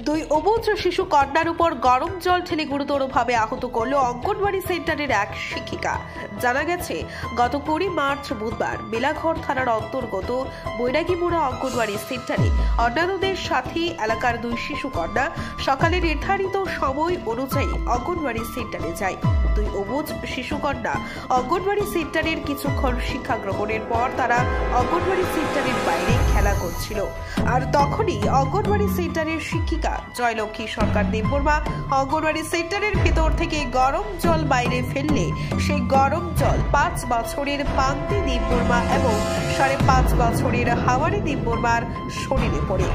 দুই অবুঝ শিশু কন্যার উপর গরম জল ঢেলে গুরুতরভাবে আহত করল অঙ্গনওয়াড়ি সেন্টারের এক শিক্ষিকা। জানা গেছে, গত 20 মার্চ বুধবার বেলাঘর থানার অন্তর্গত বৈরাগীমোড়া অঙ্গনওয়াড়ি সেন্টারে অন্যান্যদের সাথে এলাকার দুই শিশু কন্যা সকালে নির্ধারিত সময় অনুযায়ী অঙ্গনওয়াড়ি সেন্টারে যায়। দুই অবুঝ শিশু কন্যা অঙ্গনওয়াড়ি সেন্টারের কিছুক্ষণ শিক্ষা গ্রহণের পর তারা অঙ্গনওয়াড়ি সেন্টারের বাইরে খেলা করছিল। আর তখনই অঙ্গনওয়াড়ি সেন্টারের শিক্ষিকা জয়লক্ষ্মী সরকার দেববর্মা অঙ্গনওয়াড়ি সেন্টারের ভেতর থেকে গরম জল বাইরে ফেললে সেই গরম জল 5 বছরের পান্তি দেববর্মা এবং 5.5 বছরের হাওয়ারি দেববর্মার শরীরে পড়ে।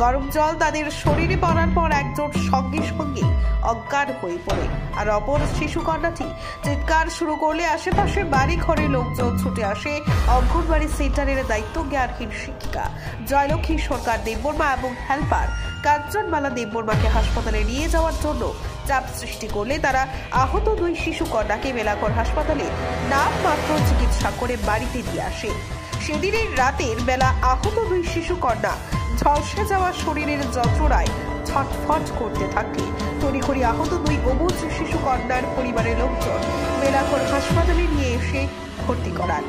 গরম জল তাদের শরীরে পড়ার পর একজন সঙ্গে সঙ্গে অজ্ঞান হয়ে পড়ে। আর অপর শিশু কন্যাটি চিৎকার শুরু করলে আশেপাশে বাড়ি ঘরে লোকজন ছুটে আসে। অঙ্গনওয়াড়ি সেন্টারের দায়িত্বজ্ঞানহীন শিক্ষিকা জয়লক্ষ্মী সরকার দেববর্মা এবং হেল্পার কাঞ্চনমালা দেববর্মাকে হাসপাতালে নিয়ে যাওয়ার জন্য চাপ সৃষ্টি করলে তারা আহত দুই শিশু কন্যাকে বেলাঘর হাসপাতালে নামমাত্র চিকিৎসা করে বাড়িতে দিয়ে আসে। সেদিনের রাতের বেলা আহত দুই শিশু কন্যা ঝলসে যাওয়া শরীরের যন্ত্রণায় ছটফট করতে থাকে। তড়িঘড়ি আহত দুই অবুঝ শিশু কন্যার পরিবারের লোকজন বেলাঘর হাসপাতালে নিয়ে এসে ভর্তি করান।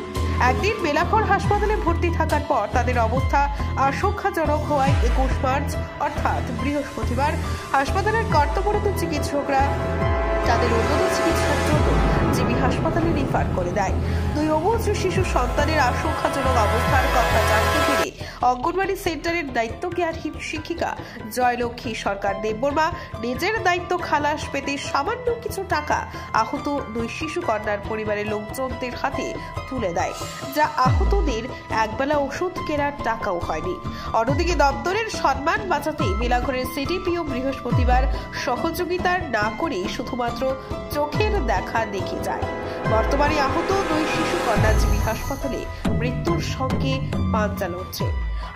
একদিন বেলাঘর হাসপাতালে ভর্তি থাকার পর তাদের অবস্থা আশঙ্কাজনক হওয়ায় 21 মার্চ অর্থাৎ বৃহস্পতিবার হাসপাতালের কর্তব্যরত চিকিৎসকরা তাদের উন্নত চিকিৎসার জন্য জিবি হাসপাতালে রেফার করে দেয়। দুই অবুঝ শিশু সন্তানের আশঙ্কাজনক অবস্থার কথা জানতে পেরে অঙ্গনওয়াড়ি সেন্টারের দায়িত্বজ্ঞানহীন শিক্ষিকা জয়লক্ষ্মী সরকার দেববর্মা নিজের দায়িত্ব খালাস পেতে সামান্য কিছু টাকা আহত দুই শিশু কন্যার পরিবারের লোকজনদের হাতে তুলে দেয়, যা আহতদের একবেলা ওষুধ কেনার টাকাও হয়নি। অন্যদিকে দপ্তরের সম্মান বাঁচাতে বেলাঘরের সিডিপিও বৃহস্পতিবার সহযোগিতার না করে শুধুমাত্র চোখের দেখা দেখে যায়। বর্তমানে আহত দুই শিশু কন্যা জিবি হাসপাতালে মৃত্যুর সঙ্গে পাঞ্জা লড়ছে।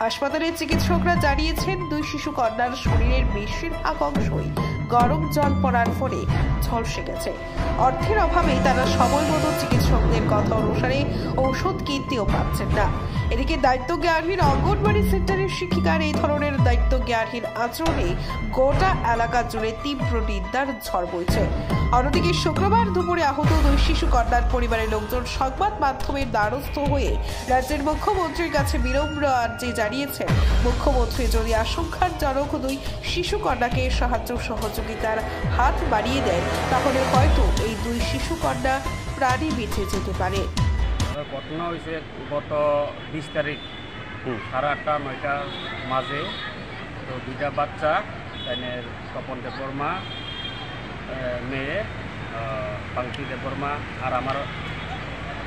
হাসপাতালের চিকিৎসকরা জানিয়েছেন, দুই শিশু কন্যার শরীরের বেশিরভাগ অংশই গরম জল পড়ার ফলে ঝলসে গেছে। অর্থের অভাবে তারা সময় মতো চিকিৎসকদের কথা অনুসারে ঔষধ কিনতেও পারছেন না। এদিকে দায়িত্বজ্ঞানহীন অঙ্গনওয়াড়ি সেন্টারের শিক্ষিকার এই ধরনের দায়িত্বজ্ঞানহীন আচরণে গোটা এলাকা জুড়ে তীব্র নিন্দার ঝড় বইছে। অন্যদিকে শুক্রবার দুপুরে আহত দুই শিশু কন্যার পরিবারের লোকজন সংবাদ মাধ্যমের দ্বারস্থ হয়ে রাজ্যের মুখ্যমন্ত্রীর কাছে বিনম্র আর্জি জানিয়েছেন। মুখ্যমন্ত্রী যদি আশঙ্কাজনক দুই শিশু কন্যাকে সাহায্য সহযোগিতার হাত বাড়িয়ে দেন, তাহলে হয়তো এই দুই শিশু কন্যা প্রাণে বেঁচে যেতে পারে। ঘটনা হয়েছে গত 20 তারিখ 8:30-9টার মাঝে। তো দুইটা বাচ্চা, তাদের তপন দেববর্মা মেয়ে পাঙ্কি দেববর্মা আর আমার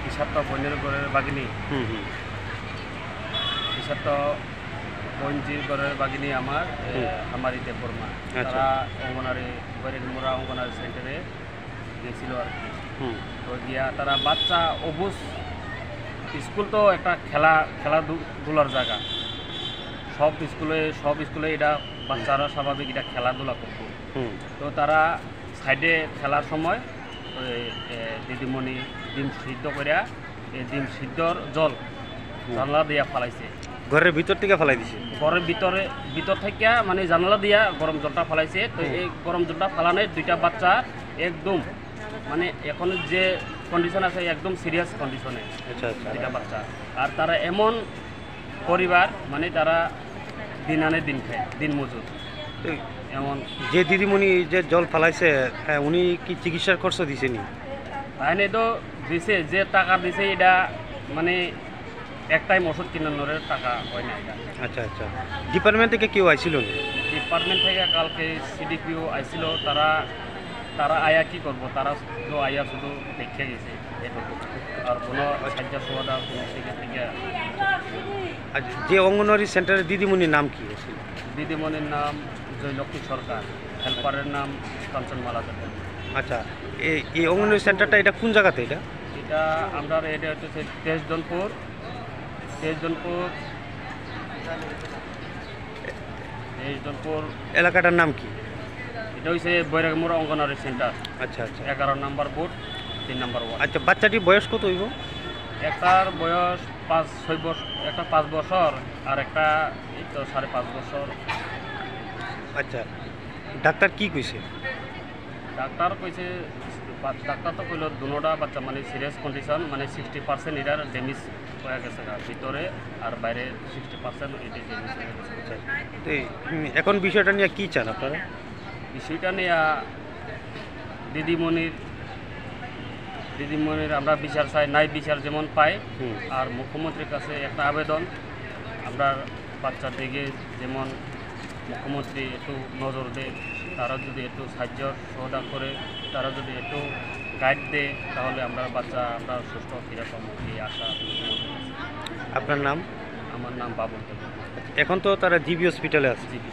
ইশাত্ত বন্যের ঘরের বাগিনী ইশাত্ত বঞ্জির ঘরের বাগিনী আমার হামারি দেববর্মা, তারা অঙ্গনারী বৈরাগীমোড়া অঙ্গনারী সেন্টারে গেছিল আর কি। তো গিয়া তারা বাচ্চা অবুঝ স্কুল তো একটা খেলাধুলার জায়গা, সব স্কুলে এটা বাচ্চারা স্বাভাবিক এটা খেলাধুলা করত। তো তারা সাইডে খেলার সময় দিদিমণি ডিম সিদ্ধ করিয়া এই ডিম সিদ্ধর জল জানলা দিয়া ফালাইছে, ঘরের ভিতর থেকে ফালাই দিছে। ঘরের ভিতর থেকে মানে জানলা দিয়া গরম জলটা ফালাইছে। তো এই গরম জলটা ফালানে দুইটা বাচ্চা একদম মানে এখন যে কন্ডিশন আছে একদম সিরিয়াস কন্ডিশনে দুইটা বাচ্চা। আর তারা এমন পরিবার মানে তারা দিন আনে দিন খায়, দিন মজুর। এমন যে দিদিমণি যে জল ফালাইছে উনি কি চিকিৎসার খরচ দিছেনি? তাইনে তো দিছে, যে টাকা দিছে এটা মানে এক টাইম ওষুধ কিনানোর টাকা হয় না এটা। আচ্ছা আচ্ছা, ডিপার্টমেন্ট থেকে কেউ আইছিল? ডিপার্টমেন্ট থেকে কালকে সিডিপিও আইছিল। তারা আয়া কি করবো, তারা শুধু আয়া শুধু দেখে গেছে এটুকু, আর কোনো সাহায্য সুবিধা কোনো থেকে। যে অঙ্গনওয়াড়ি সেন্টারের দিদিমণির নাম কি? দিদিমণির নাম জয়লক্ষ্মী সরকার, হেল্পারের নাম কাঞ্চনমালা দেববর্মা। আচ্ছা, এই অঙ্গনওয়াড়ি সেন্টারটা এটা কোন জায়গাতে? এটা আমরা এটা হচ্ছে তেজজনপুর এলাকাটার নাম কি? এটা হচ্ছে বৈরাগীমোড়া অঙ্গনওয়াড়ি সেন্টার। আচ্ছা আচ্ছা, 11 নম্বর বুথ 3 নম্বর ওয়ার্ড। আচ্ছা, বাচ্চাটির বয়স কত হইব? একটার বয়স 5-6 বছর, একটা 5 বছর আর একটা এই তো 5.5 বছর। আচ্ছা, ডাক্তার কি কইছে? ডাক্তার কইছে ডাক্তার তো কইল দুনোটা বাচ্চা মানে সিরিয়াস কন্ডিশন, মানে 60% এটার ড্যামেজ হয়ে গেছে ভিতরে, আর বাইরে 60% এটা ড্যামেজ হয়ে গেছে। তো এখন বিষয়টা নিয়ে কি চান আপনারা? বিষয়টা নিয়ে দিদিমণির আমরা বিচার চাই, নাই বিচার যেমন পাই। আর মুখ্যমন্ত্রীর কাছে একটা আবেদন, আমরা বাচ্চার দিকে যেমন মুখ্যমন্ত্রী একটু নজর দেয়, তারা যদি একটু সাহায্য সহযোগিতা করে, তারা যদি একটু গাইড দেয়, তাহলে আমরা সুস্থ ফিরে পাবো, এই আশা। আপনার নাম? আমার নাম বাবুল। এখন তো তারা জিবি হসপিটালে আছে। জিবি।